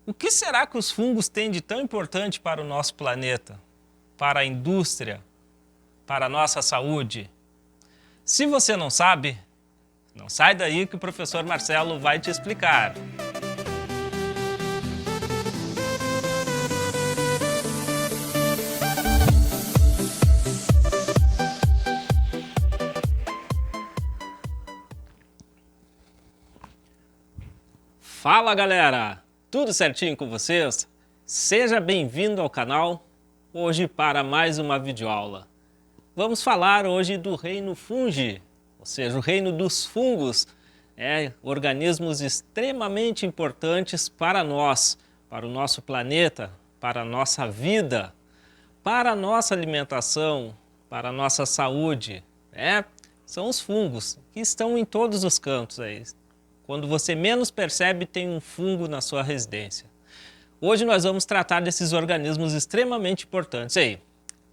O que será que os fungos têm de tão importante para o nosso planeta, para a indústria, para a nossa saúde? Se você não sabe, não sai daí que o professor Marcelo vai te explicar. Fala galera, tudo certinho com vocês? Seja bem-vindo ao canal, hoje para mais uma videoaula. Vamos falar hoje do reino fungi, ou seja, o reino dos fungos, organismos extremamente importantes para nós, para o nosso planeta, para a nossa vida, para a nossa alimentação, para a nossa saúde. São os fungos que estão em todos os cantos aí. Quando você menos percebe, tem um fungo na sua residência. Hoje nós vamos tratar desses organismos extremamente importantes aí.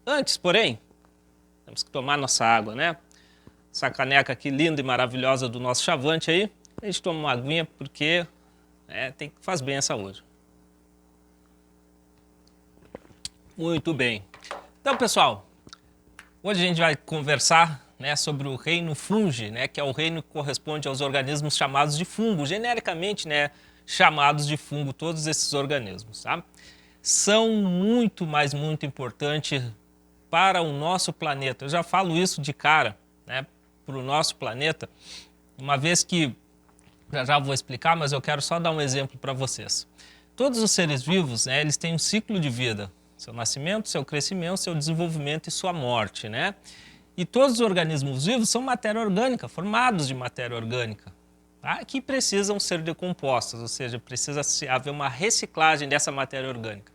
Antes, porém, temos que tomar nossa água, né? Essa caneca aqui linda e maravilhosa do nosso Chavante aí. A gente toma uma aguinha porque faz bem à saúde. Muito bem. Então, pessoal, hoje a gente vai conversar sobre o reino fungi, que é o reino que corresponde aos organismos chamados de fungo, genericamente chamados de fungo, todos esses organismos. Tá? São muito importantes para o nosso planeta. Eu já falo isso de cara, para o nosso planeta, uma vez que, já vou explicar, mas eu quero só dar um exemplo para vocês. Todos os seres vivos, eles têm um ciclo de vida, seu nascimento, seu crescimento, seu desenvolvimento e sua morte, E todos os organismos vivos são matéria orgânica, formados de matéria orgânica, que precisam ser decompostas, ou seja, precisa haver uma reciclagem dessa matéria orgânica.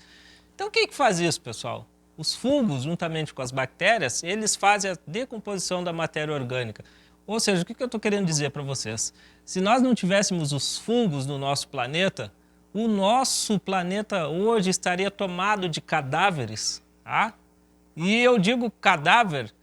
Então o que faz isso, pessoal? Os fungos, juntamente com as bactérias, eles fazem a decomposição da matéria orgânica. Ou seja, o que eu estou querendo dizer para vocês? Se nós não tivéssemos os fungos no nosso planeta, o nosso planeta hoje estaria tomado de cadáveres, E eu digo cadáver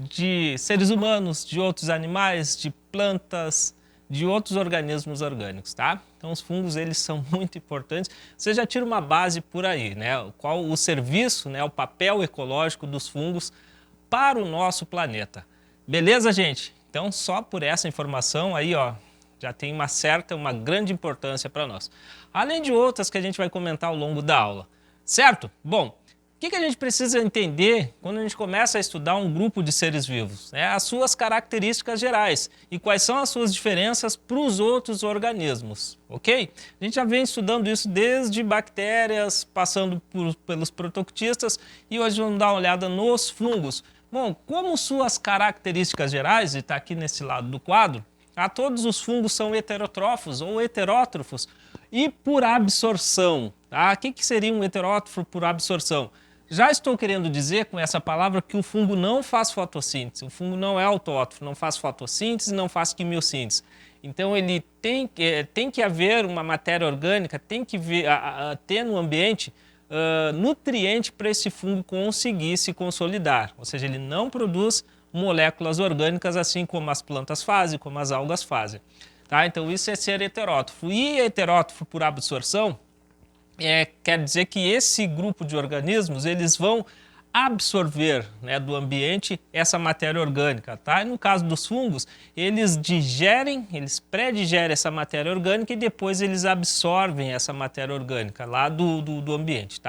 de seres humanos, de outros animais, de plantas, de outros organismos orgânicos, Então os fungos, eles são muito importantes. Você já tira uma base por aí, Qual o serviço, o papel ecológico dos fungos para o nosso planeta. Beleza, gente? Então só por essa informação aí, já tem uma grande importância para nós. Além de outras que a gente vai comentar ao longo da aula, certo? Bom, o que a gente precisa entender quando a gente começa a estudar um grupo de seres vivos? As suas características gerais e quais são as suas diferenças para os outros organismos, ok? A gente já vem estudando isso desde bactérias, passando pelos protoctistas e hoje vamos dar uma olhada nos fungos. Bom, como suas características gerais, e está aqui nesse lado do quadro, todos os fungos são heterotrófos ou heterótrofos e por absorção. O que seria um heterótrofo por absorção? Já estou querendo dizer com essa palavra que o fungo não faz fotossíntese, o fungo não é autótrofo, não faz fotossíntese, não faz quimiossíntese. Então ele tem que haver uma matéria orgânica, tem que ter no ambiente nutriente para esse fungo conseguir se consolidar. Ou seja, ele não produz moléculas orgânicas assim como as plantas fazem, como as algas fazem. Então isso é ser heterótrofo. E heterótrofo por absorção quer dizer que esse grupo de organismos, eles vão absorver do ambiente essa matéria orgânica. E no caso dos fungos, eles pré-digerem essa matéria orgânica e depois eles absorvem essa matéria orgânica lá do ambiente.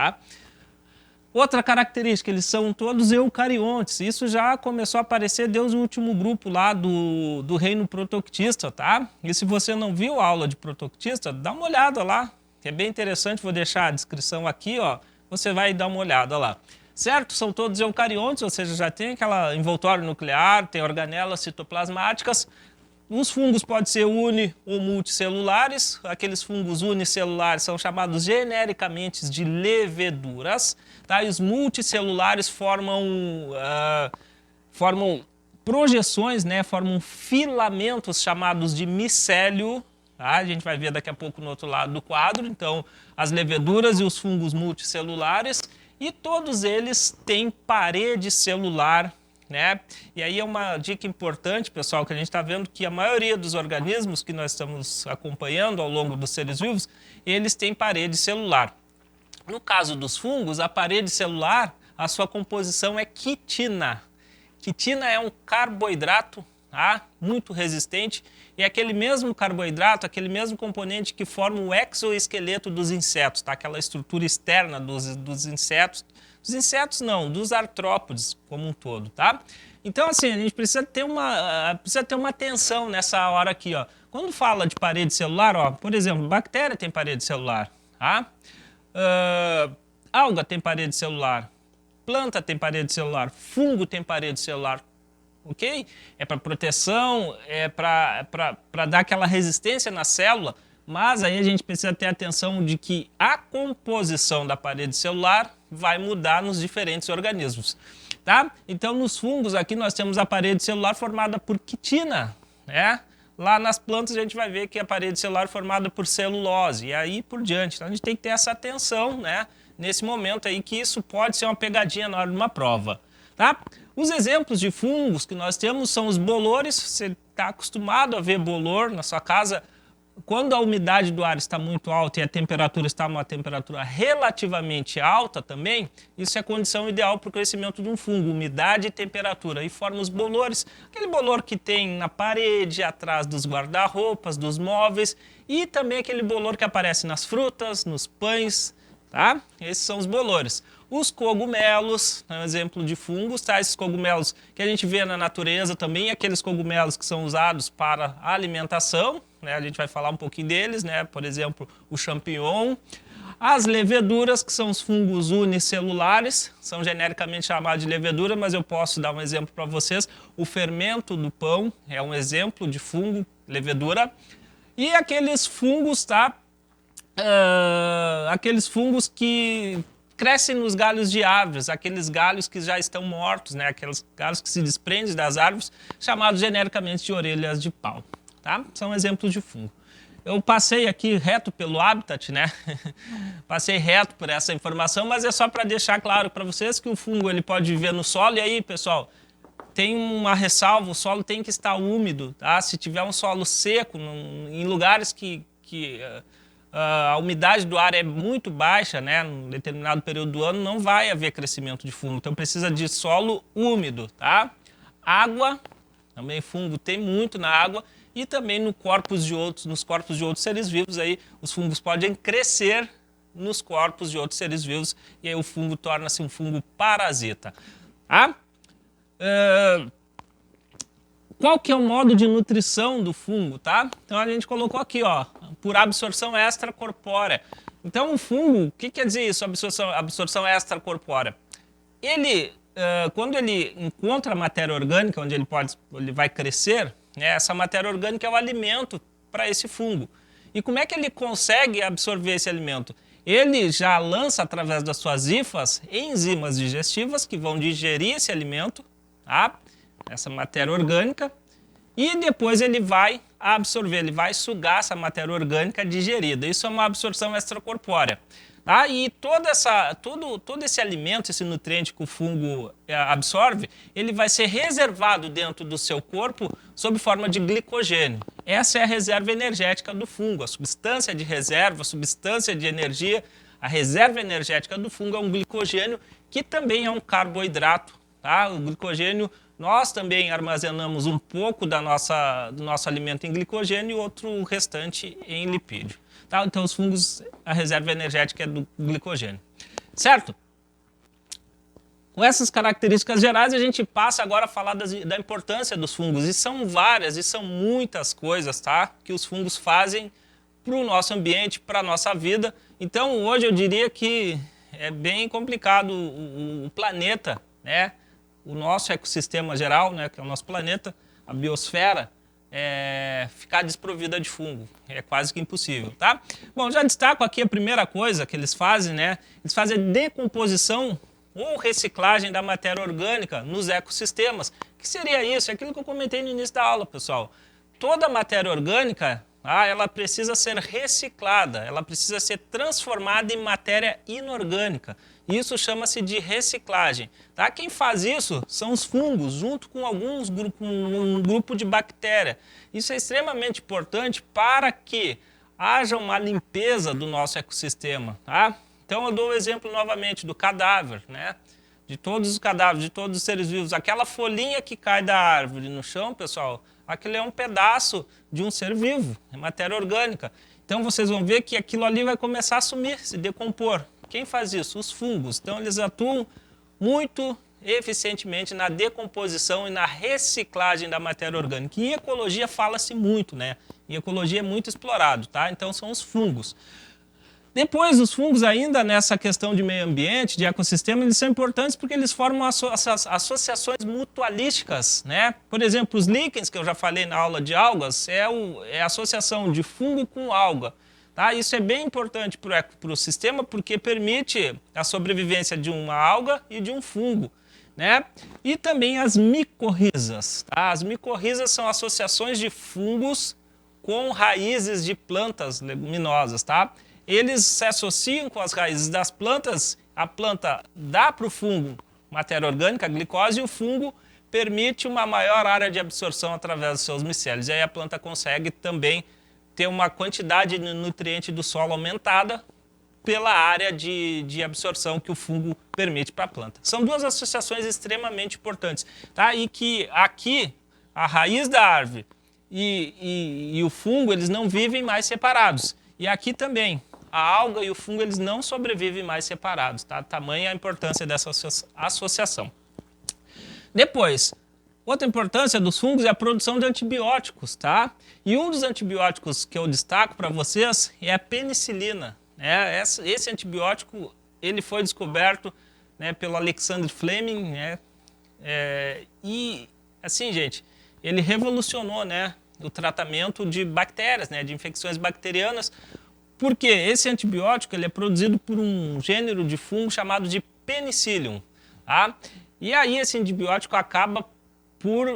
Outra característica, eles são todos eucariontes. Isso já começou a aparecer desde o último grupo lá do reino protoctista, E se você não viu a aula de protoctista, dá uma olhada lá, que é bem interessante. Vou deixar a descrição aqui, você vai dar uma olhada lá. Certo? São todos eucariontes, ou seja, já tem aquela envoltório nuclear, tem organelas citoplasmáticas. Os fungos podem ser uni ou multicelulares. Aqueles fungos unicelulares são chamados genericamente de leveduras. E os multicelulares formam projeções, formam filamentos chamados de micélio. A gente vai ver daqui a pouco no outro lado do quadro. Então, as leveduras e os fungos multicelulares. E todos eles têm parede celular né? E aí é uma dica importante, pessoal, que a gente está vendo que a maioria dos organismos que nós estamos acompanhando ao longo dos seres vivos, eles têm parede celular. No caso dos fungos, a parede celular, a sua composição é quitina. Quitina é um carboidrato, tá? Muito resistente, e é aquele mesmo carboidrato, aquele mesmo componente que forma o exoesqueleto dos insetos, tá? Aquela estrutura externa dos insetos. Dos insetos não, dos artrópodes como um todo, tá? Então, assim, a gente precisa ter uma atenção nessa hora aqui, ó. Quando fala de parede celular, ó, por exemplo, bactéria tem parede celular, tá? Alga tem parede celular, planta tem parede celular, fungo tem parede celular, ok? É para proteção, é para dar aquela resistência na célula, mas aí a gente precisa ter atenção de que a composição da parede celular vai mudar nos diferentes organismos, tá? Então, nos fungos aqui nós temos a parede celular formada por quitina, né? Lá nas plantas a gente vai ver que a parede celular é formada por celulose e aí por diante. Então a gente tem que ter essa atenção, né, nesse momento aí, que isso pode ser uma pegadinha na hora de uma prova, tá? Os exemplos de fungos que nós temos são os bolores. Você está acostumado a ver bolor na sua casa. Quando a umidade do ar está muito alta e a temperatura está uma temperatura relativamente alta também, isso é condição ideal para o crescimento de um fungo, umidade e temperatura. E forma os bolores, aquele bolor que tem na parede, atrás dos guarda-roupas, dos móveis, e também aquele bolor que aparece nas frutas, nos pães, tá? Esses são os bolores. Os cogumelos, é um exemplo de fungos, tá? Esses cogumelos que a gente vê na natureza também, aqueles cogumelos que são usados para a alimentação, né? A gente vai falar um pouquinho deles, né? Por exemplo, o champignon. As leveduras, que são os fungos unicelulares, são genericamente chamados de levedura, mas eu posso dar um exemplo para vocês. O fermento do pão é um exemplo de fungo, levedura. E aqueles fungos, tá? Aqueles fungos que crescem nos galhos de árvores, aqueles galhos que já estão mortos, né? Aqueles galhos que se desprendem das árvores, chamados genericamente de orelhas de pau, tá? São exemplos de fungo. Eu passei aqui reto pelo habitat, né? Passei reto por essa informação, mas é só para deixar claro para vocês que o fungo ele pode viver no solo. E aí, pessoal, tem uma ressalva, o solo tem que estar úmido, tá? Se tiver um solo seco, em lugares que a umidade do ar é muito baixa, né, num determinado período do ano, não vai haver crescimento de fungo. Então precisa de solo úmido, tá? Água, também fungo tem muito na água, e também nos corpos de outros seres vivos aí, os fungos podem crescer nos corpos de outros seres vivos, e aí o fungo torna-se um fungo parasita, tá? Qual que é o modo de nutrição do fungo, tá? Então a gente colocou aqui, ó, por absorção extracorpórea. Então o fungo, o que quer dizer isso, absorção extracorpórea? Ele, quando ele encontra a matéria orgânica, onde ele vai crescer, né, essa matéria orgânica é o alimento para esse fungo. E como é que ele consegue absorver esse alimento? Ele já lança através das suas hifas enzimas digestivas que vão digerir esse alimento, tá? Essa matéria orgânica, e depois ele vai absorver, ele vai sugar essa matéria orgânica digerida. Isso é uma absorção extracorpórea. Tá? E todo esse alimento, esse nutriente que o fungo absorve, ele vai ser reservado dentro do seu corpo sob forma de glicogênio. Essa é a reserva energética do fungo, a substância de reserva, a substância de energia. A reserva energética do fungo é um glicogênio, que também é um carboidrato. Tá? O glicogênio, nós também armazenamos um pouco do nosso alimento em glicogênio e outro restante em lipídio. Tá? Então, os fungos, a reserva energética é do glicogênio. Certo? Com essas características gerais, a gente passa agora a falar da importância dos fungos. E são várias, e são muitas coisas, tá? Que os fungos fazem para o nosso ambiente, para a nossa vida. Então, hoje eu diria que é bem complicado o planeta, né? O nosso ecossistema geral, né, que é o nosso planeta, a biosfera, ficar desprovida de fungo. É quase que impossível, tá? Bom, já destaco aqui a primeira coisa que eles fazem, né? Eles fazem a decomposição ou reciclagem da matéria orgânica nos ecossistemas. O que seria isso? É aquilo que eu comentei no início da aula, pessoal. Toda matéria orgânica, ela precisa ser reciclada, ela precisa ser transformada em matéria inorgânica. Isso chama-se de reciclagem. Tá? Quem faz isso são os fungos, junto com um grupo de bactérias. Isso é extremamente importante para que haja uma limpeza do nosso ecossistema. Tá? Então eu dou o exemplo novamente do cadáver, né? De todos os cadáveres, de todos os seres vivos. Aquela folhinha que cai da árvore no chão, pessoal, aquilo é um pedaço de um ser vivo, é matéria orgânica. Então vocês vão ver que aquilo ali vai começar a sumir, se decompor. Quem faz isso? Os fungos. Então eles atuam muito eficientemente na decomposição e na reciclagem da matéria orgânica. Em ecologia fala-se muito, né? Em ecologia é muito explorado, tá? Então são os fungos. Depois, os fungos ainda nessa questão de meio ambiente, de ecossistema, eles são importantes porque eles formam associações mutualísticas, né? Por exemplo, os líquens, que eu já falei na aula de algas, é a associação de fungo com alga. Tá? Isso é bem importante para o sistema porque permite a sobrevivência de uma alga e de um fungo. Né? E também as micorrizas. Tá? As micorrizas são associações de fungos com raízes de plantas leguminosas. Tá? Eles se associam com as raízes das plantas, a planta dá para o fungo matéria orgânica, glicose, e o fungo permite uma maior área de absorção através dos seus micélios. E aí a planta consegue também ter uma quantidade de nutriente do solo aumentada pela área de absorção que o fungo permite para a planta. São duas associações extremamente importantes. Tá? E que aqui, a raiz da árvore e o fungo, eles não vivem mais separados. E aqui também, a alga e o fungo, eles não sobrevivem mais separados. Tá? Tamanha a importância dessa associação. Depois, outra importância dos fungos é a produção de antibióticos, tá? E um dos antibióticos que eu destaco para vocês é a penicilina. Né? Esse antibiótico ele foi descoberto, né, pelo Alexander Fleming, né? E assim, gente, ele revolucionou, né, o tratamento de bactérias, né, de infecções bacterianas, porque esse antibiótico ele é produzido por um gênero de fungo chamado de Penicillium. Tá? E aí esse antibiótico acaba por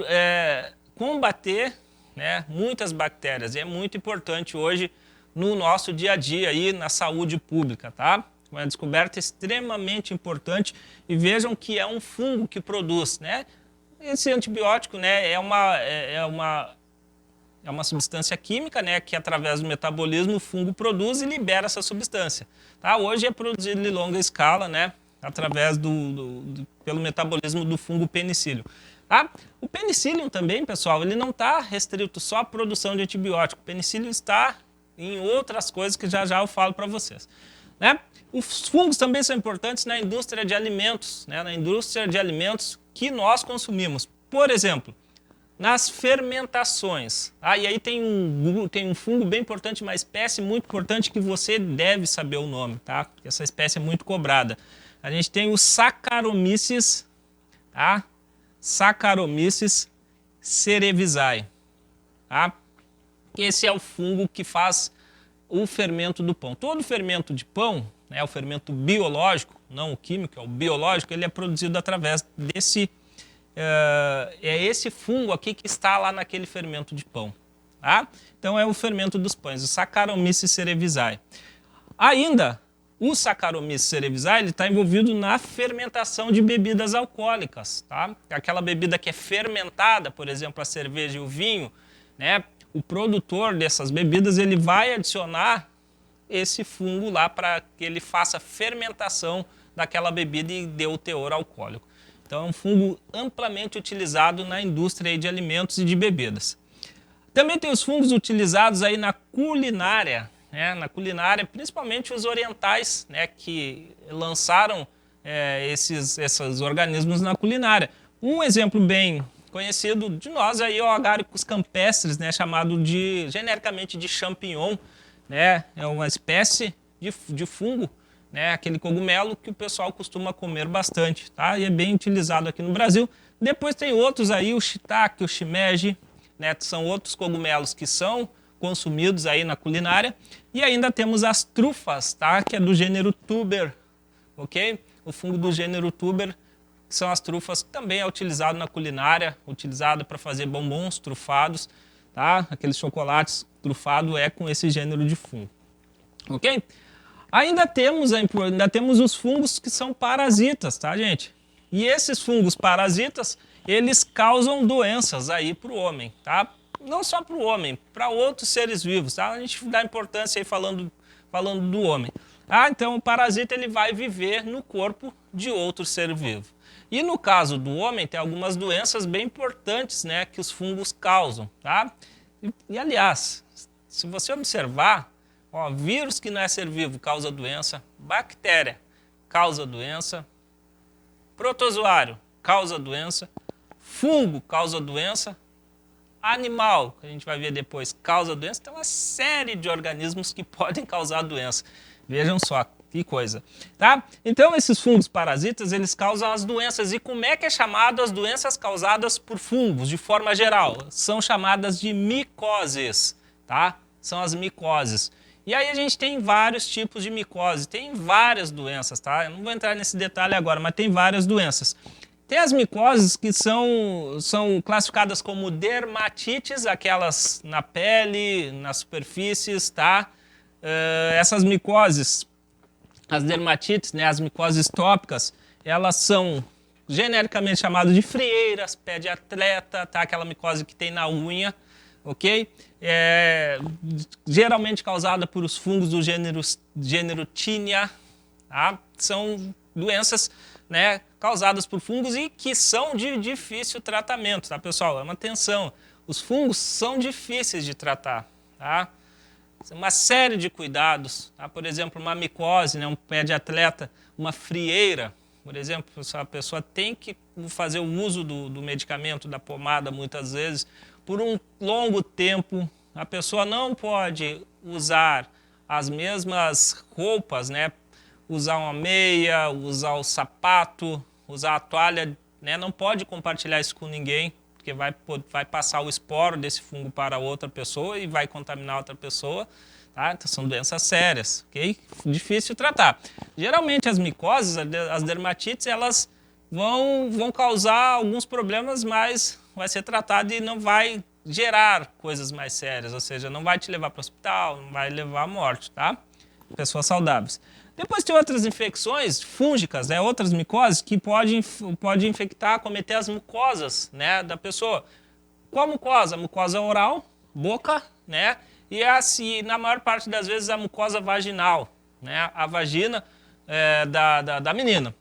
combater, né, muitas bactérias. E é muito importante hoje no nosso dia a dia, aí, na saúde pública. Tá? Uma descoberta extremamente importante. E vejam que é um fungo que produz. Né? Esse antibiótico, né, é uma substância química, né, que através do metabolismo o fungo produz e libera essa substância. Tá? Hoje é produzido em longa escala, né, através pelo metabolismo do fungo penicillium. Tá? O penicillium também, pessoal, ele não está restrito só à produção de antibiótico. O penicillium está em outras coisas que já eu falo para vocês. Né? Os fungos também são importantes na indústria de alimentos, né, na indústria de alimentos que nós consumimos. Por exemplo, nas fermentações. E aí tem um fungo bem importante, uma espécie muito importante que você deve saber o nome, tá? Porque essa espécie é muito cobrada. A gente tem o Saccharomyces, tá? Saccharomyces cerevisiae. Tá? Esse é o fungo que faz o fermento do pão. Todo fermento de pão, né, o fermento biológico, não o químico, é o biológico, ele é produzido através desse esse fungo aqui que está lá naquele fermento de pão. Tá? Então é o fermento dos pães, o Saccharomyces cerevisiae. Ainda, o Saccharomyces cerevisiae está envolvido na fermentação de bebidas alcoólicas. Tá? Aquela bebida que é fermentada, por exemplo, a cerveja e o vinho, né? O produtor dessas bebidas ele vai adicionar esse fungo lá para que ele faça a fermentação daquela bebida e dê o teor alcoólico. Então é um fungo amplamente utilizado na indústria de alimentos e de bebidas. Também tem os fungos utilizados aí na culinária, né? Na culinária, principalmente os orientais, né, que lançaram esses organismos na culinária. Um exemplo bem conhecido de nós aí é o Agaricus campestris, né, chamado genericamente de champignon, né? É uma espécie de fungo, né, aquele cogumelo que o pessoal costuma comer bastante, tá? E é bem utilizado aqui no Brasil. Depois tem outros aí, o shiitake, o shimeji, né, são outros cogumelos que são consumidos aí na culinária. E ainda temos as trufas, tá? Que é do gênero tuber, ok? O fungo do gênero tuber, que são as trufas, que também é utilizado na culinária, utilizado para fazer bombons trufados, tá? Aqueles chocolates trufados é com esse gênero de fungo, ok? Ainda temos os fungos que são parasitas, tá, gente? E esses fungos parasitas, eles causam doenças aí para o homem, tá? Não só para o homem, para outros seres vivos, tá? A gente dá importância aí falando do homem. Então o parasita ele vai viver no corpo de outro ser vivo. E no caso do homem, tem algumas doenças bem importantes, né, que os fungos causam, tá? Aliás, se você observar, ó, vírus que não é ser vivo causa doença, bactéria causa doença, protozoário causa doença, fungo causa doença, animal, que a gente vai ver depois, causa doença. Tem uma série de organismos que podem causar doença. Vejam só que coisa, tá? Então esses fungos parasitas, eles causam as doenças. E como é que é chamado as doenças causadas por fungos, de forma geral? São chamadas de micoses, tá? São as micoses. E aí a gente tem vários tipos de micose, tem várias doenças, tá? Eu não vou entrar nesse detalhe agora, mas tem várias doenças. Tem as micoses que são classificadas como dermatites, aquelas na pele, nas superfícies, tá? Essas micoses, as dermatites, né, as micoses tópicas, elas são genericamente chamadas de frieiras, pé de atleta, tá? Aquela micose que tem na unha, ok? Geralmente causada por os fungos do gênero Tinea, tá? São doenças, né, causadas por fungos e que são de difícil tratamento, tá, pessoal? É uma atenção. Os fungos são difíceis de tratar, tá? Uma série de cuidados, tá? Por exemplo, uma micose, né, um pé de atleta, uma frieira, por exemplo, a pessoa tem que fazer o uso do medicamento, da pomada, muitas vezes, por um longo tempo. A pessoa não pode usar as mesmas roupas, né? Usar uma meia, usar o sapato, usar a toalha, né? Não pode compartilhar isso com ninguém, porque vai passar o esporo desse fungo para outra pessoa e vai contaminar outra pessoa, tá? Então são doenças sérias, ok? Difícil tratar. Geralmente as micoses, as dermatites, elas vão causar alguns problemas, mas vai ser tratado e não vai gerar coisas mais sérias, ou seja, não vai te levar para o hospital, não vai levar à morte, tá? Pessoas saudáveis. Depois tem outras infecções fúngicas, né, outras micoses que pode infectar, acometer as mucosas, né, da pessoa. Qual mucosa? Mucosa oral, boca, né, e assim, na maior parte das vezes a mucosa vaginal, né, a vagina da menina.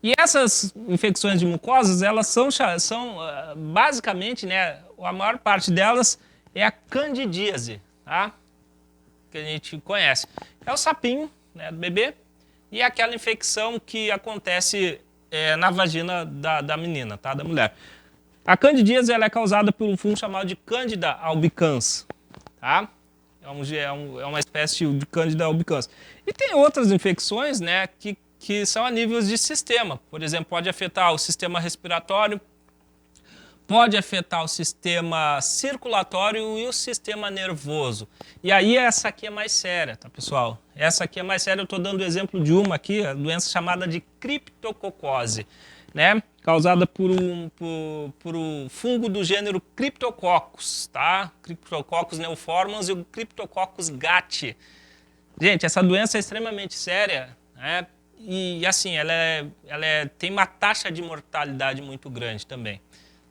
E essas infecções de mucosas, elas são basicamente, né, a maior parte delas é a candidíase, tá? Que a gente conhece. É o sapinho, né, do bebê, e é aquela infecção que acontece na vagina da menina, tá? Da mulher. A candidíase ela é causada por um fungo chamado de Candida albicans, tá? É uma espécie de Candida albicans. E tem outras infecções, né, que são a níveis de sistema. Por exemplo, pode afetar o sistema respiratório, pode afetar o sistema circulatório e o sistema nervoso. E aí essa aqui é mais séria, tá, pessoal? Essa aqui é mais séria, eu estou dando o exemplo de uma aqui, a doença chamada de criptococose, né? Causada por um fungo do gênero Cryptococcus, tá? Cryptococcus neoformans e o Cryptococcus gat. Gente, essa doença é extremamente séria, né? E assim, tem uma taxa de mortalidade muito grande também.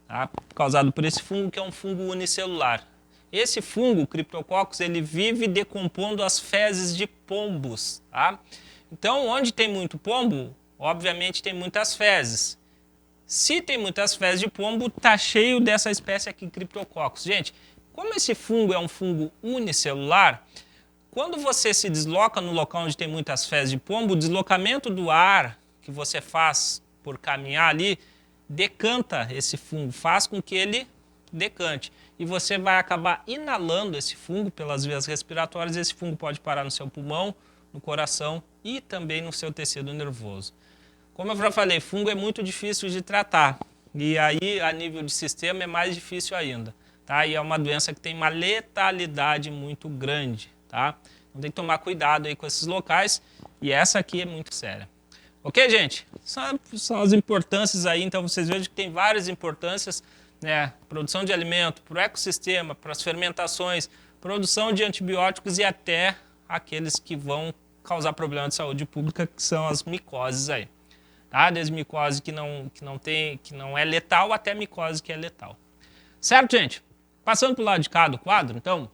Tá? Causado por esse fungo, que é um fungo unicelular. Esse fungo, o Cryptococcus, ele vive decompondo as fezes de pombos. Tá? Então, onde tem muito pombo, obviamente tem muitas fezes. Se tem muitas fezes de pombo, tá cheio dessa espécie aqui, Cryptococcus. Gente, como esse fungo é um fungo unicelular, quando você se desloca no local onde tem muitas fezes de pombo, o deslocamento do ar que você faz por caminhar ali, decanta esse fungo, faz com que ele decante. E você vai acabar inalando esse fungo pelas vias respiratórias. Esse fungo pode parar no seu pulmão, no coração e também no seu tecido nervoso. Como eu já falei, fungo é muito difícil de tratar. E aí, a nível de sistema, é mais difícil ainda. Tá? E é uma doença que tem uma letalidade muito grande. Tá? Então tem que tomar cuidado aí com esses locais. E essa aqui é muito séria. Ok, gente? São as importâncias aí, então vocês vejam que tem várias importâncias, né? Produção de alimento, para o ecossistema, para as fermentações, produção de antibióticos e até aqueles que vão causar problema de saúde pública, que são as micoses aí. Tá? Desde micose que não é letal até micose que é letal. Certo, gente? Passando para o lado de cá do quadro, então,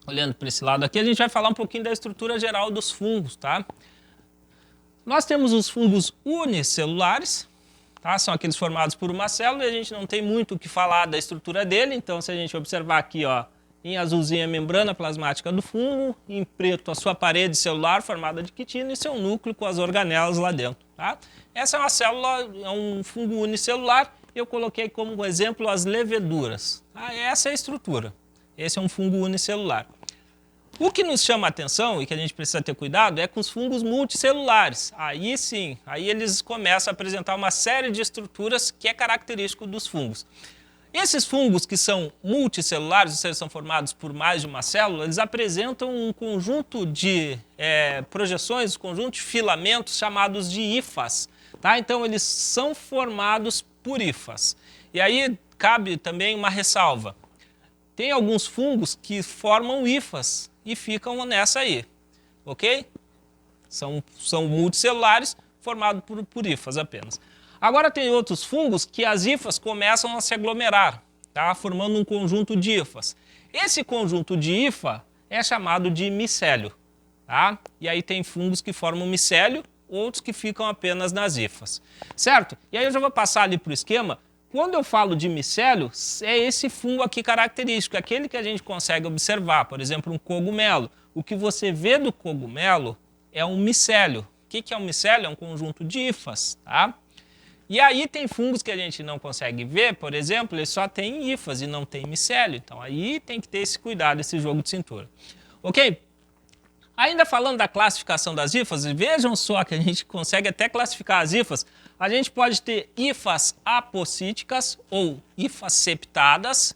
olhando para esse lado aqui, a gente vai falar um pouquinho da estrutura geral dos fungos, tá? Nós temos os fungos unicelulares, tá? São aqueles formados por uma célula e a gente não tem muito o que falar da estrutura dele, então se a gente observar aqui, ó, em azulzinho a membrana plasmática do fungo, em preto a sua parede celular formada de quitina e seu núcleo com as organelas lá dentro, tá? Essa é uma célula, é um fungo unicelular, eu coloquei como exemplo as leveduras, tá? Essa é a estrutura, esse é um fungo unicelular. O que nos chama a atenção e que a gente precisa ter cuidado é com os fungos multicelulares. Aí sim, aí eles começam a apresentar uma série de estruturas que é característico dos fungos. Esses fungos que são multicelulares, ou seja, são formados por mais de uma célula, eles apresentam um conjunto de projeções, um conjunto de filamentos chamados de hifas. Tá? Então eles são formados por hifas. E aí cabe também uma ressalva. Tem alguns fungos que formam hifas e ficam nessa aí, ok? São multicelulares formados por hifas apenas. Agora tem outros fungos que as hifas começam a se aglomerar, tá? Formando um conjunto de hifas. Esse conjunto de hifa é chamado de micélio, tá? E aí tem fungos que formam micélio, outros que ficam apenas nas hifas, certo? E aí eu já vou passar ali para o esquema. Quando eu falo de micélio, é esse fungo aqui característico, aquele que a gente consegue observar, por exemplo, um cogumelo. O que você vê do cogumelo é um micélio. O que é um micélio? É um conjunto de hifas, tá? E aí tem fungos que a gente não consegue ver, por exemplo, eles só têm hifas e não tem micélio. Então aí tem que ter esse cuidado, esse jogo de cintura. Ok? Ainda falando da classificação das hifas, vejam só que a gente consegue até classificar as hifas. A gente pode ter hifas apocíticas ou hifas septadas,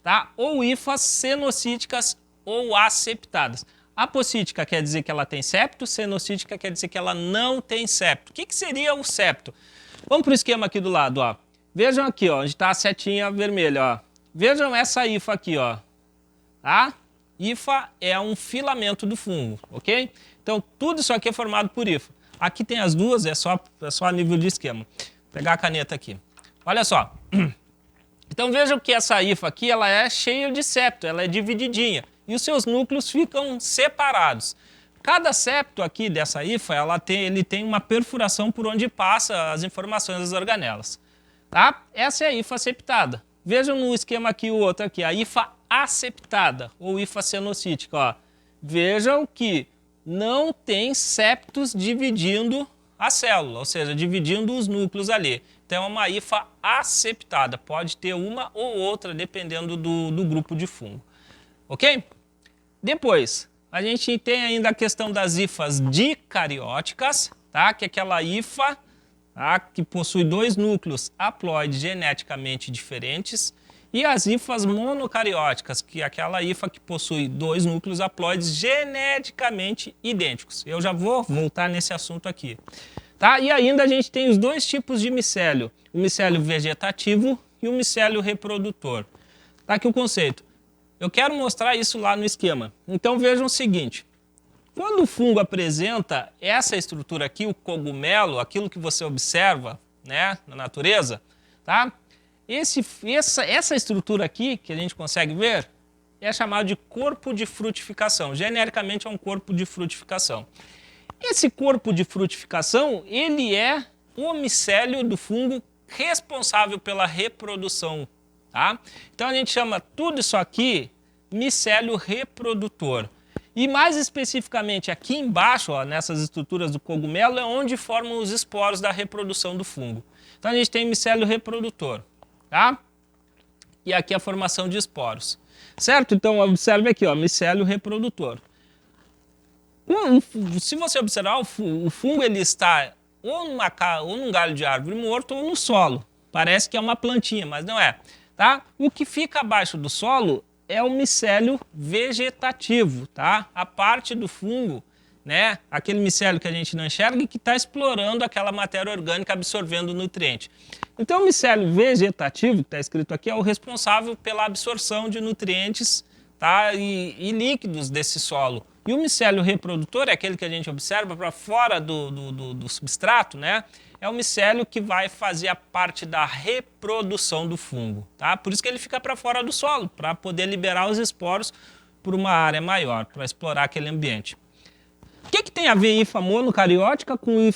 tá? Ou hifas cenocíticas ou aseptadas. Apocítica quer dizer que ela tem septo, cenocítica quer dizer que ela não tem septo. O que seria o septo? Vamos para o esquema aqui do lado, ó. Vejam aqui, ó, onde está a setinha vermelha, ó. Vejam essa hifa aqui, ó. Tá? Hifa é um filamento do fungo, ok? Então, tudo isso aqui é formado por hifa. Aqui tem as duas, é só a nível de esquema. Vou pegar a caneta aqui. Olha só. Então, vejam que essa hifa aqui, ela é cheia de septo, ela é divididinha. E os seus núcleos ficam separados. Cada septo aqui dessa hifa, ele tem uma perfuração por onde passa as informações das organelas. Tá? Essa é a hifa septada. Vejam no esquema aqui o outro aqui, a hifa aseptada, ou hifa cenocítica. Ó. Vejam que não tem septos dividindo a célula, ou seja, dividindo os núcleos ali. Então é uma hifa aseptada, pode ter uma ou outra, dependendo do grupo de fungo. Ok? Depois, a gente tem ainda a questão das hifas dicarióticas, tá? Que é aquela hifa, tá? Que possui dois núcleos haploides geneticamente diferentes, e as hifas monocarióticas, que é aquela hifa que possui dois núcleos haploides geneticamente idênticos. Eu já vou voltar nesse assunto aqui. Tá? E ainda a gente tem os dois tipos de micélio, o micélio vegetativo e o micélio reprodutor. Tá aqui o conceito. Eu quero mostrar isso lá no esquema. Então vejam o seguinte, quando o fungo apresenta essa estrutura aqui, o cogumelo, aquilo que você observa, né, na natureza, tá? Essa estrutura aqui, que a gente consegue ver, é chamada de corpo de frutificação. Genericamente é um corpo de frutificação. Esse corpo de frutificação, ele é o micélio do fungo responsável pela reprodução. Tá? Então a gente chama tudo isso aqui micélio reprodutor. E mais especificamente aqui embaixo, ó, nessas estruturas do cogumelo, é onde formam os esporos da reprodução do fungo. Então a gente tem micélio reprodutor. Tá? E aqui a formação de esporos. Certo? Então observe aqui, ó, micélio reprodutor. Se você observar, o fungo ele está ou num galho de árvore morto ou no solo. Parece que é uma plantinha, mas não é. Tá? O que fica abaixo do solo é o micélio vegetativo, tá? A parte do fungo, né? Aquele micélio que a gente não enxerga e que está explorando aquela matéria orgânica, absorvendo o nutriente. Então o micélio vegetativo, que está escrito aqui, é o responsável pela absorção de nutrientes, tá? E líquidos desse solo. E o micélio reprodutor é aquele que a gente observa para fora do substrato, né? É o micélio que vai fazer a parte da reprodução do fungo, tá? Por isso que ele fica para fora do solo, para poder liberar os esporos por uma área maior, para explorar aquele ambiente. O que tem a ver hifa monocariótica com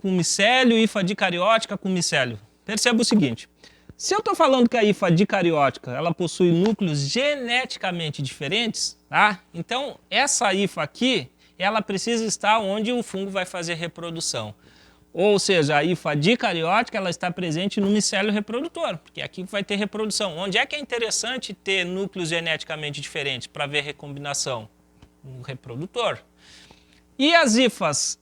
micélio, hifa dicariótica com micélio? Perceba o seguinte, se eu estou falando que a hifa dicariótica ela possui núcleos geneticamente diferentes, tá? Então essa hifa aqui, ela precisa estar onde o fungo vai fazer reprodução. Ou seja, a hifa dicariótica ela está presente no micélio reprodutor, porque aqui vai ter reprodução. Onde é que é interessante ter núcleos geneticamente diferentes para ver recombinação? No reprodutor. E as hifas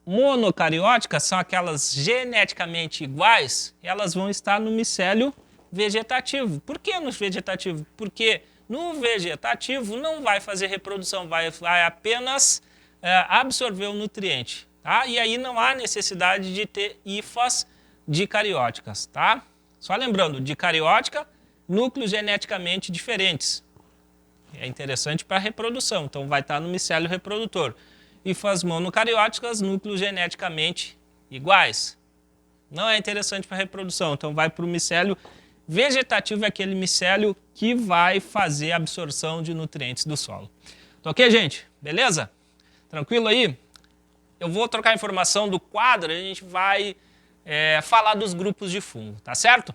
monocarióticas são aquelas geneticamente iguais, elas vão estar no micélio vegetativo. Por que no vegetativo? Porque no vegetativo não vai fazer reprodução, vai apenas absorver o nutriente. Tá? E aí não há necessidade de ter hifas dicarióticas. Tá? Só lembrando, dicariótica, núcleos geneticamente diferentes. É interessante para a reprodução, então vai estar no micélio reprodutor. Hifas monocarióticas, núcleos geneticamente iguais. Não é interessante para a reprodução, então vai para o micélio vegetativo, é aquele micélio que vai fazer a absorção de nutrientes do solo. Tá ok, gente? Beleza? Tranquilo aí? Eu vou trocar a informação do quadro e a gente vai falar dos grupos de fungo, tá certo?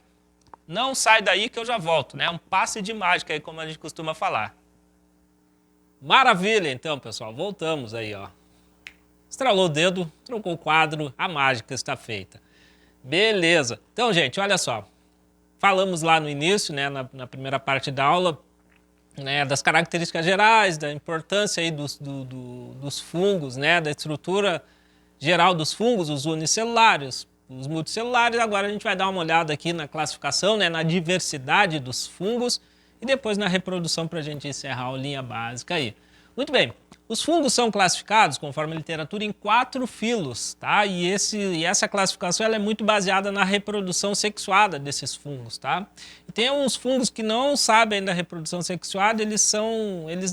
Não sai daí que eu já volto, né? Um passe de mágica aí, como a gente costuma falar. Maravilha, então, pessoal. Voltamos aí, ó. Estralou o dedo, trocou o quadro, a mágica está feita. Beleza. Então, gente, olha só. Falamos lá no início, né, na primeira parte da aula, né, das características gerais, da importância aí dos fungos, né, da estrutura geral dos fungos, os unicelulares, os multicelulares. Agora a gente vai dar uma olhada aqui na classificação, né, na diversidade dos fungos e depois na reprodução para a gente encerrar a aulinha básica aí. Muito bem, os fungos são classificados, conforme a literatura, em 4 filos, tá? E essa classificação ela é muito baseada na reprodução sexuada desses fungos, tá? E tem uns fungos que não sabem da reprodução sexuada, eles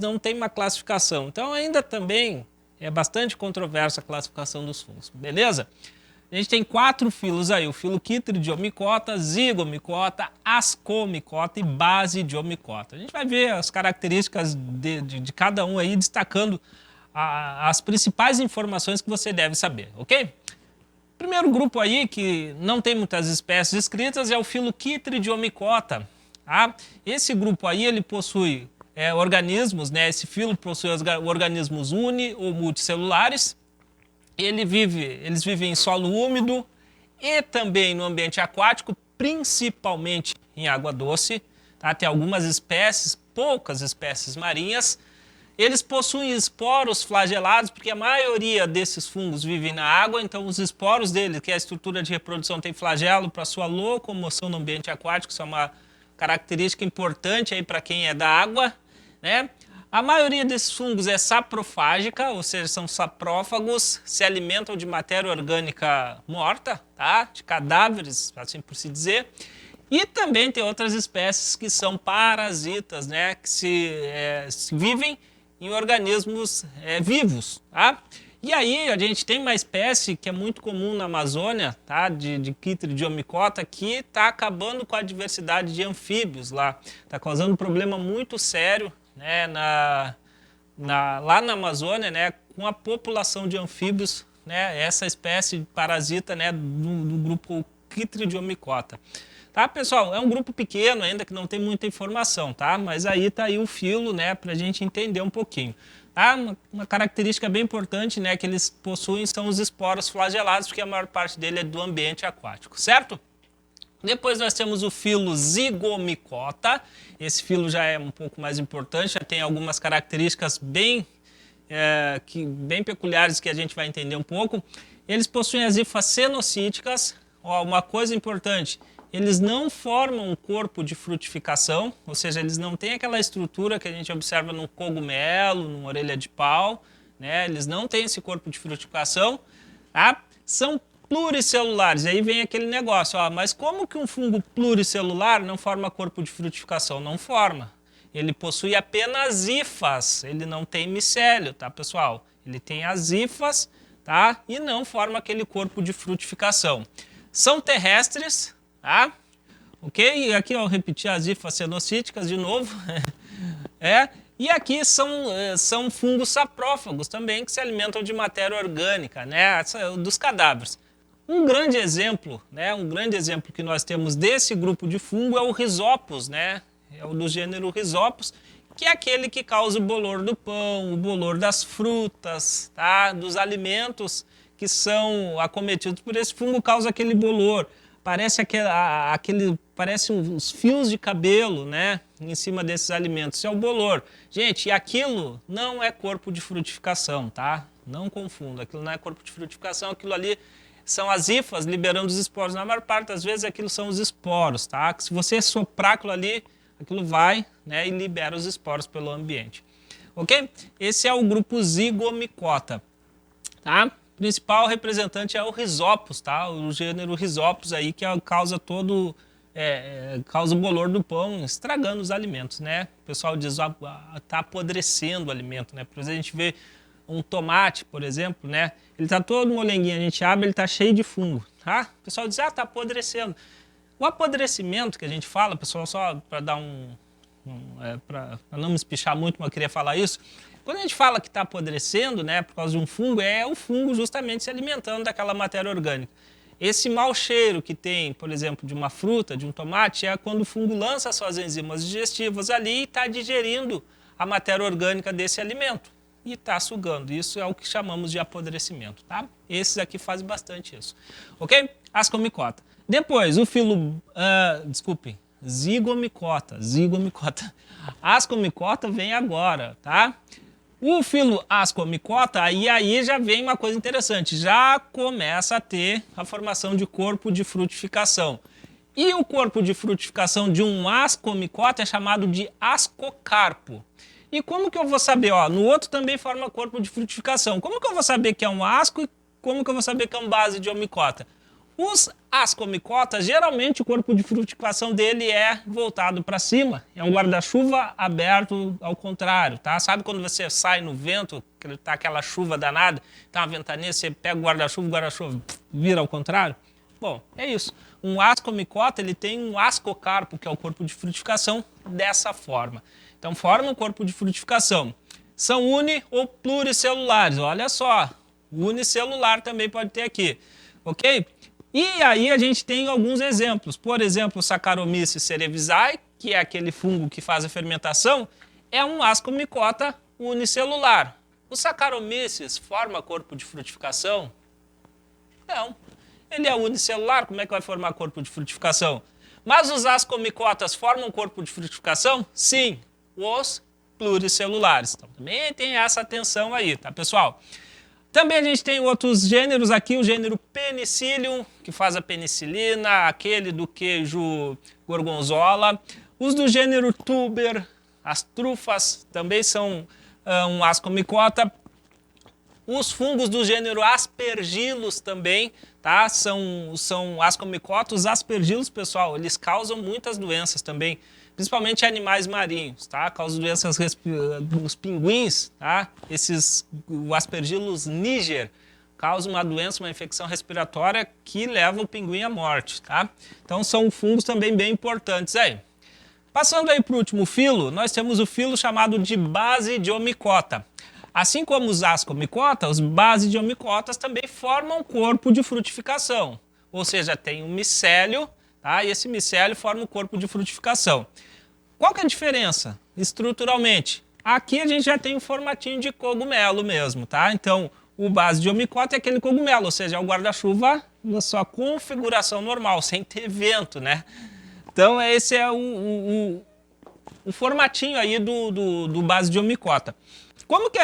não têm uma classificação. Então ainda também é bastante controversa a classificação dos fungos, beleza? A gente tem 4 filos aí, o filo Chytridiomycota, Zygomycota, Ascomycota e Basidiomycota. A gente vai ver as características de cada um aí, destacando as principais informações que você deve saber, ok? Primeiro grupo aí, que não tem muitas espécies escritas, é o filo Chytridiomycota. Tá? Esse grupo aí, ele possui organismos, né? Esse filo possui organismos uni ou multicelulares. Eles vivem em solo úmido e também no ambiente aquático, principalmente em água doce. Tá? Tem algumas espécies, poucas espécies marinhas. Eles possuem esporos flagelados, porque a maioria desses fungos vivem na água, então os esporos deles, que é a estrutura de reprodução, tem flagelo para sua locomoção no ambiente aquático. Isso é uma característica importante aí para quem é da água, né? A maioria desses fungos é saprofágica, ou seja, são saprófagos, se alimentam de matéria orgânica morta, tá? De cadáveres, assim por se dizer. E também tem outras espécies que são parasitas, né? Que se vivem em organismos vivos, tá? E aí a gente tem uma espécie que é muito comum na Amazônia, tá? De Chytridiomycota, que está acabando com a diversidade de anfíbios lá. Está causando um problema muito sério, né, lá na Amazônia, né, com a população de anfíbios, né, essa espécie parasita, né, do grupo Chytridiomycota. Tá, pessoal? É um grupo pequeno ainda que não tem muita informação, tá? Mas aí tá aí o filo, né, para a gente entender um pouquinho. Tá? Uma característica bem importante, né, que eles possuem são os esporos flagelados, porque a maior parte dele é do ambiente aquático, certo? Depois nós temos o filo Zygomycota. Esse filo já é um pouco mais importante, já tem algumas características bem peculiares que a gente vai entender um pouco. Eles possuem as hifas cenocíticas. Ó, uma coisa importante, eles não formam um corpo de frutificação, ou seja, eles não têm aquela estrutura que a gente observa num cogumelo, numa orelha de pau, né? Eles não têm esse corpo de frutificação, tá? São pluricelulares. Aí vem aquele negócio, ó, mas como que um fungo pluricelular não forma corpo de frutificação? Não forma. ele possui apenas hifas, ele não tem micélio, tá, pessoal? Ele tem as hifas, tá? E não forma aquele corpo de frutificação. São terrestres, tá? Ok? E aqui eu repetir as hifas cenocíticas de novo. E aqui são fungos saprófagos também, que se alimentam de matéria orgânica, né? Dos cadáveres. Um grande exemplo, né? Um grande exemplo que nós temos desse grupo de fungo é o Rhizopus, né? É o do gênero Rhizopus, que é aquele que causa o bolor do pão, o bolor das frutas, tá? Dos alimentos que são acometidos por esse fungo, causa aquele bolor. Parece parece uns fios de cabelo, né? Em cima desses alimentos. Isso é o bolor. Gente, e aquilo não é corpo de frutificação, tá? Não confunda. Aquilo não é corpo de frutificação, aquilo ali são as hifas liberando os esporos. Na maior parte das vezes aquilo são os esporos, tá? Que se você soprar aquilo ali, aquilo vai, né, e libera os esporos pelo ambiente. Ok? Esse é o grupo Zygomicota, tá? O principal representante é o Rhizopus, tá? O gênero Rhizopus aí que causa causa o bolor do pão, estragando os alimentos, né? O pessoal diz, tá apodrecendo o alimento, né? Por exemplo, a gente vê um tomate, por exemplo, né? Ele tá todo molenguinho, a gente abre, ele tá cheio de fungo, tá? O pessoal diz, tá apodrecendo. O apodrecimento que a gente fala, pessoal, só para dar para não me espichar muito, mas eu queria falar isso. Quando a gente fala que está apodrecendo, né, por causa de um fungo, é o fungo justamente se alimentando daquela matéria orgânica. Esse mau cheiro que tem, por exemplo, de uma fruta, de um tomate, é quando o fungo lança suas enzimas digestivas ali e está digerindo a matéria orgânica desse alimento e está sugando. Isso é o que chamamos de apodrecimento, tá? Esses aqui fazem bastante isso, ok? Ascomicota. Depois, o filo, Zygomicota. Ascomicota vem agora, tá? O filo Ascomicota, aí já vem uma coisa interessante, já começa a ter a formação de corpo de frutificação. E o corpo de frutificação de um Ascomicota é chamado de ascocarpo. E como que eu vou saber? Ó, no outro também forma corpo de frutificação. Como que eu vou saber que é um asco e como que eu vou saber que é um base de omicota? Os ascomicotas, geralmente o corpo de frutificação dele é voltado para cima, é um guarda-chuva aberto ao contrário, tá? Sabe quando você sai no vento, que tá aquela chuva danada, tá uma ventania, você pega o guarda-chuva vira ao contrário? Bom, é isso. Um ascomicota, ele tem um ascocarpo, que é o corpo de frutificação, dessa forma. Então forma um corpo de frutificação. São uni ou pluricelulares, olha só, unicelular também pode ter aqui, ok? E aí a gente tem alguns exemplos. Por exemplo, o Saccharomyces cerevisiae, que é aquele fungo que faz a fermentação, é um ascomicota unicelular. O Saccharomyces forma corpo de frutificação? Não. Ele é unicelular, como é que vai formar corpo de frutificação? Mas os ascomicotas formam corpo de frutificação? Sim, os pluricelulares. Então também tem essa atenção aí, tá, pessoal? Também a gente tem outros gêneros aqui, o gênero Penicillium, que faz a penicilina, aquele do queijo gorgonzola. Os do gênero Tuber, as trufas, também são um ascomicota. Os fungos do gênero Aspergillus também, tá? São ascomicotas. Os aspergillus, pessoal, eles causam muitas doenças também, principalmente animais marinhos, tá? Causam doenças nos pinguins, tá? O Aspergillus niger causa uma doença, uma infecção respiratória que leva o pinguim à morte, tá? Então são fungos também bem importantes aí. Passando aí para o último filo, nós temos o filo chamado de Basidiomicotta. Assim como os ascomicotas, os basidiomicotas também formam corpo de frutificação, ou seja, tem um micélio, tá? E esse micélio forma o corpo de frutificação. Qual que é a diferença estruturalmente? Aqui a gente já tem um formatinho de cogumelo mesmo, tá? Então, o basidiomicota é aquele cogumelo, ou seja, é o guarda-chuva na sua configuração normal, sem ter vento, né? Então, esse é o formatinho aí do basidiomicota. Como que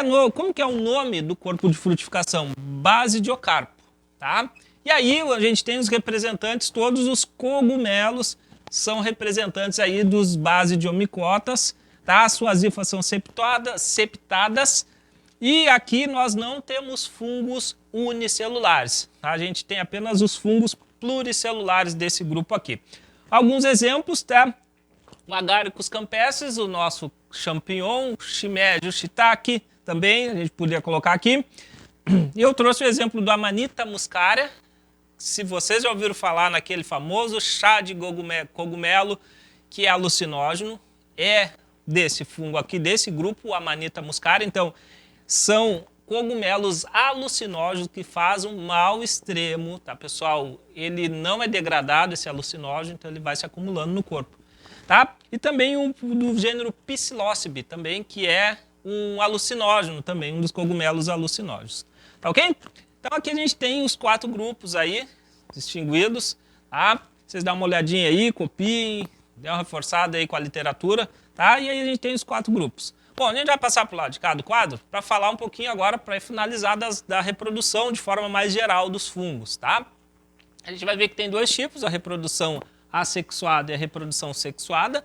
é o nome do corpo de frutificação? Basidiocarpo, tá? E aí a gente tem os representantes, todos os cogumelos são representantes aí dos basidiomicotas, tá? Suas hifas são septadas e aqui nós não temos fungos unicelulares, tá? A gente tem apenas os fungos pluricelulares desse grupo aqui. Alguns exemplos, tá? O Agaricus campestris, o nosso champignon, shimeji, o shiitake também, a gente poderia colocar aqui. E eu trouxe o exemplo do Amanita muscaria. Se vocês já ouviram falar naquele famoso chá de cogumelo, que é alucinógeno, é desse fungo aqui, desse grupo, o Amanita muscaria. Então, são cogumelos alucinógenos que fazem um mal extremo, tá, pessoal? Ele não é degradado, esse alucinógeno, então ele vai se acumulando no corpo, tá? E também o do gênero Psilocybe, também, que é um alucinógeno também, um dos cogumelos alucinógenos. Tá ok? Então aqui a gente tem os 4 grupos aí, distinguidos, tá? Vocês dão uma olhadinha aí, copiem, dê uma reforçada aí com a literatura, tá? E aí a gente tem os 4 grupos. Bom, a gente vai passar para o lado de cá do quadro para falar um pouquinho agora, para finalizar da reprodução de forma mais geral dos fungos, tá? A gente vai ver que tem 2 tipos, a reprodução assexuada e a reprodução sexuada,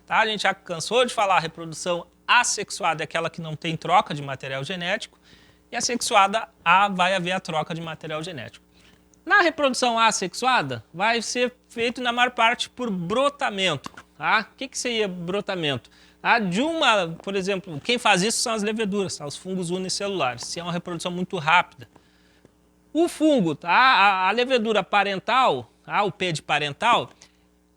tá? A gente já cansou de falar, a reprodução assexuada é aquela que não tem troca de material genético, e a sexuada vai haver a troca de material genético. Na reprodução assexuada, vai ser feito na maior parte por brotamento. Tá? O que seria brotamento? Tá? Por exemplo, quem faz isso são as leveduras, tá? Os fungos unicelulares, se é uma reprodução muito rápida. O fungo, tá? A levedura parental, tá? O P de parental,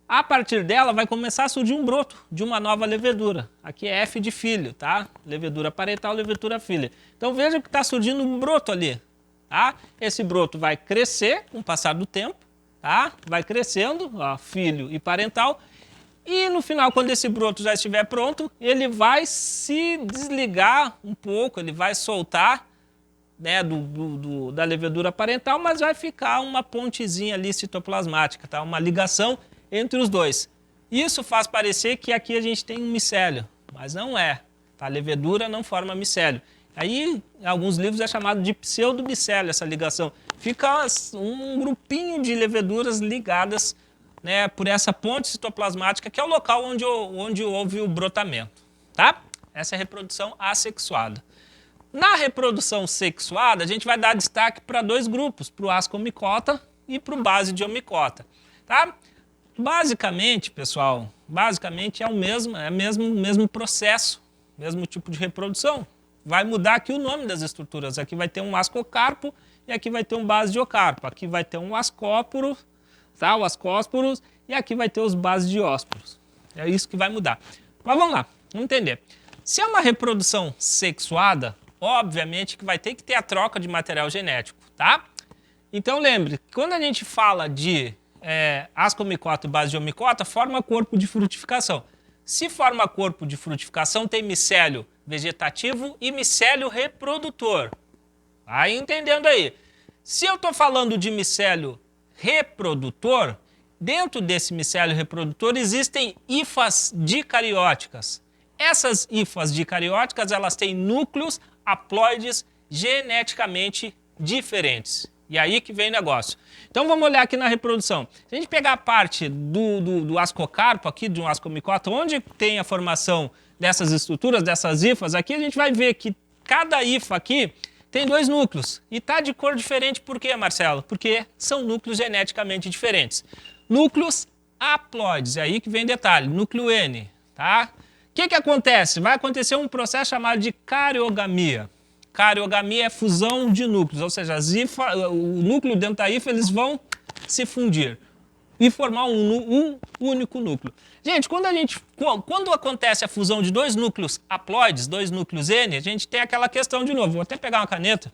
a partir dela vai começar a surgir um broto de uma nova levedura. Aqui é F de filho, tá? Levedura parental, levedura filha. Então veja que está surgindo um broto ali, tá? Esse broto vai crescer com o passar do tempo, tá? Vai crescendo, ó, filho e parental. E no final, quando esse broto já estiver pronto, ele vai se desligar um pouco, ele vai soltar, né, da levedura parental, mas vai ficar uma pontezinha ali citoplasmática, tá? Uma ligação entre os dois. Isso faz parecer que aqui a gente tem um micélio, mas não é. Tá? A levedura não forma micélio. Aí, em alguns livros é chamado de pseudomicélio essa ligação. Fica um grupinho de leveduras ligadas, né, por essa ponte citoplasmática, que é o local onde houve o brotamento. Tá? Essa é a reprodução assexuada. Na reprodução sexuada, a gente vai dar destaque para 2 grupos, para o ascomicota e para o basidiomicota. Tá? Basicamente, pessoal, é o mesmo processo, mesmo tipo de reprodução. Vai mudar aqui o nome das estruturas. Aqui vai ter um ascocarpo e aqui vai ter um basidiocarpo. Aqui vai ter um ascóporo, tá? O ascósporos, e aqui vai ter os basidiósporos. É isso que vai mudar. Mas vamos lá, vamos entender. Se é uma reprodução sexuada, obviamente que vai ter que ter a troca de material genético, tá? Então lembre, quando a gente fala de ascomicota e basidiomicota, forma corpo de frutificação. Se forma corpo de frutificação, tem micélio vegetativo e micélio reprodutor. Vai entendendo aí. Se eu estou falando de micélio reprodutor, dentro desse micélio reprodutor existem hifas dicarióticas. Essas hifas dicarióticas, elas têm núcleos haploides geneticamente diferentes. E aí que vem o negócio. Então vamos olhar aqui na reprodução. Se a gente pegar a parte do ascocarpo aqui, de um ascomicota, onde tem a formação dessas estruturas, dessas hifas, aqui a gente vai ver que cada hifa aqui tem 2 núcleos. E tá de cor diferente por quê, Marcelo? Porque são núcleos geneticamente diferentes. Núcleos haploides, é aí que vem detalhe, núcleo N, tá? O que acontece? Vai acontecer um processo chamado de cariogamia. Cariogamia é fusão de núcleos, ou seja, o núcleo dentro da hifa, eles vão se fundir e formar um único núcleo. Gente, quando acontece a fusão de 2 núcleos haploides, 2 núcleos N, a gente tem aquela questão de novo. Vou até pegar uma caneta,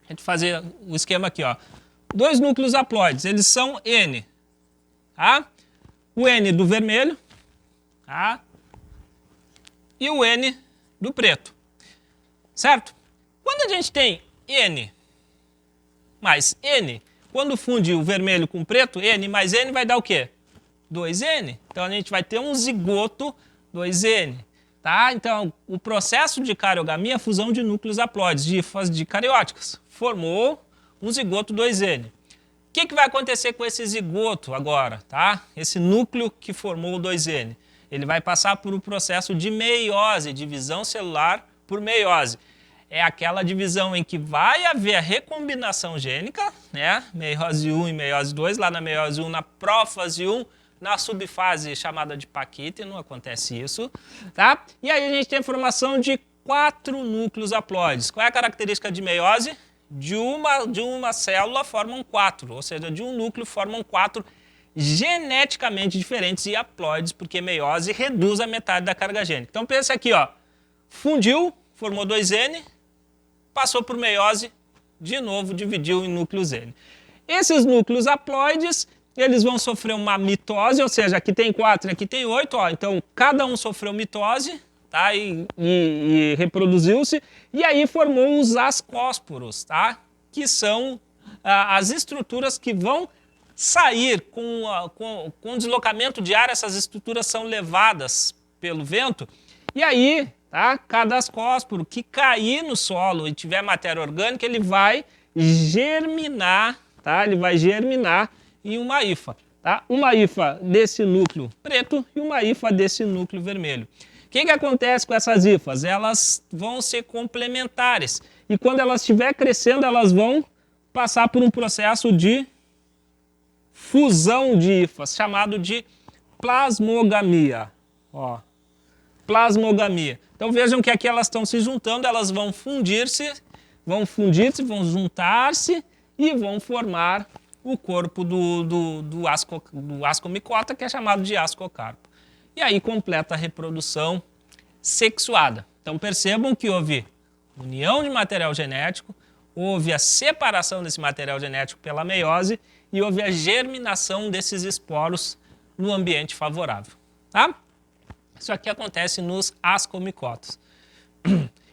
a gente fazer o esquema aqui, ó. 2 núcleos haploides, eles são N, tá? O N do vermelho, tá? E o N do preto, certo? Quando a gente tem N mais N, quando funde o vermelho com o preto, N mais N vai dar o quê? 2N. Então a gente vai ter um zigoto 2N. Tá? Então o processo de cariogamia é a fusão de núcleos haploides, de hifas dicarióticas. Formou um zigoto 2N. O que vai acontecer com esse zigoto agora? Tá? Esse núcleo que formou o 2N. Ele vai passar por um processo de meiose, divisão celular por meiose. É aquela divisão em que vai haver a recombinação gênica, né? Meiose 1 e meiose 2, lá na meiose 1, na prófase 1, Na subfase chamada de Paquete não acontece isso, tá? E aí a gente tem a formação de 4 núcleos haploides. Qual é a característica de meiose? De uma célula formam 4, ou seja, de um núcleo formam 4 geneticamente diferentes e haploides, porque meiose reduz a metade da carga gênica. Então pensa aqui, ó, fundiu, formou 2N, passou por meiose, de novo dividiu em núcleos N. Esses núcleos haploides, eles vão sofrer uma mitose, ou seja, aqui tem 4 e aqui tem 8, ó, então cada um sofreu mitose, tá? E reproduziu-se, e aí formou os ascósporos, tá? Que são as estruturas que vão sair com deslocamento de ar, essas estruturas são levadas pelo vento, e aí, tá? Cada ascósporo que cair no solo e tiver matéria orgânica, ele vai germinar, tá? Ele vai germinar em uma hifa, tá? Uma hifa desse núcleo preto e uma hifa desse núcleo vermelho. O que acontece com essas hifas? Elas vão ser complementares e quando elas estiver crescendo, elas vão passar por um processo de fusão de hifas, chamado de plasmogamia. Ó, plasmogamia. Então vejam que aqui elas estão se juntando, elas vão fundir-se, vão juntar-se e vão formar o corpo do ascomicota, que é chamado de ascocarpo. E aí completa a reprodução sexuada. Então percebam que houve união de material genético, houve a separação desse material genético pela meiose e houve a germinação desses esporos no ambiente favorável. Tá? Isso aqui acontece nos ascomicotas.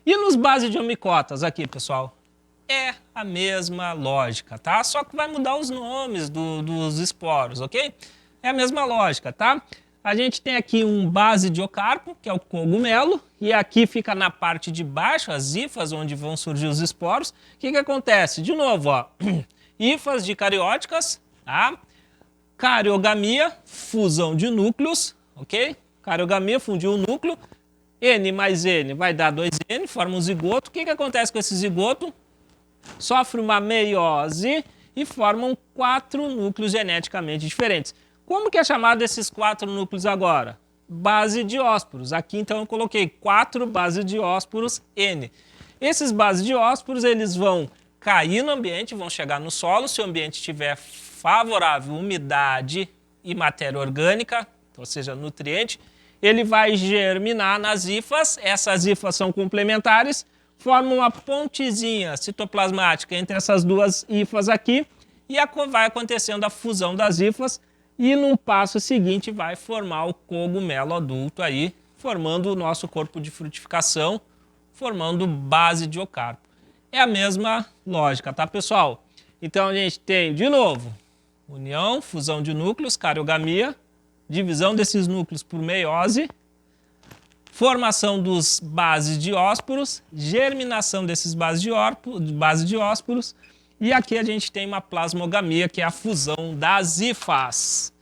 E nos basidiomicotas aqui, pessoal? É a mesma lógica, tá? Só que vai mudar os nomes dos esporos, ok? É a mesma lógica, tá? A gente tem aqui um basidiocarpo, que é o cogumelo, e aqui fica na parte de baixo as hifas, onde vão surgir os esporos. O que acontece? De novo, ó, hifas dicarióticas, tá? Cariogamia, fusão de núcleos, ok? Cariogamia, fundiu o núcleo, N mais N vai dar 2N, forma um zigoto. O que acontece com esse zigoto? Sofre uma meiose e formam 4 núcleos geneticamente diferentes. Como que é chamado esses 4 núcleos agora? Basidiósporos. Aqui então eu coloquei 4 basidiósporos N. Esses basidiósporos eles vão cair no ambiente, vão chegar no solo, se o ambiente estiver favorável, umidade e matéria orgânica, ou seja, nutriente, ele vai germinar nas hifas, essas hifas são complementares, formam uma pontezinha citoplasmática entre essas duas hifas aqui e vai acontecendo a fusão das hifas e num passo seguinte vai formar o cogumelo adulto aí, formando o nosso corpo de frutificação, formando basidiocarpo. É a mesma lógica, tá, pessoal? Então a gente tem, de novo, união, fusão de núcleos, cariogamia, divisão desses núcleos por meiose, formação dos basidiósporos, germinação desses basidiósporos, e aqui a gente tem uma plasmogamia, que é a fusão das hifas.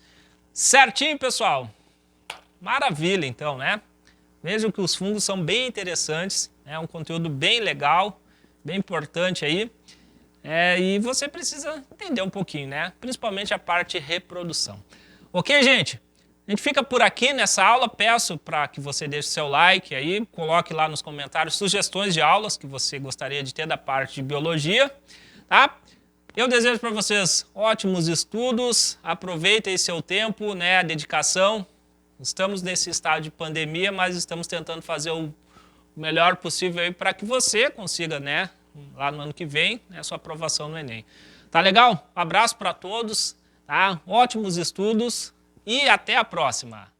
Certinho, pessoal? Maravilha, então, né? Vejam que os fungos são bem interessantes, é um conteúdo bem legal, bem importante aí. E você precisa entender um pouquinho, né? Principalmente a parte reprodução. Ok, gente? A gente fica por aqui nessa aula. Peço para que você deixe seu like aí, coloque lá nos comentários sugestões de aulas que você gostaria de ter da parte de biologia, tá? Eu desejo para vocês ótimos estudos, aproveitem seu tempo, né, a dedicação. Estamos nesse estado de pandemia, mas estamos tentando fazer o melhor possível aí para que você consiga, né, lá no ano que vem, né, sua aprovação no Enem. Tá legal? Um abraço para todos, tá? Ótimos estudos e até a próxima!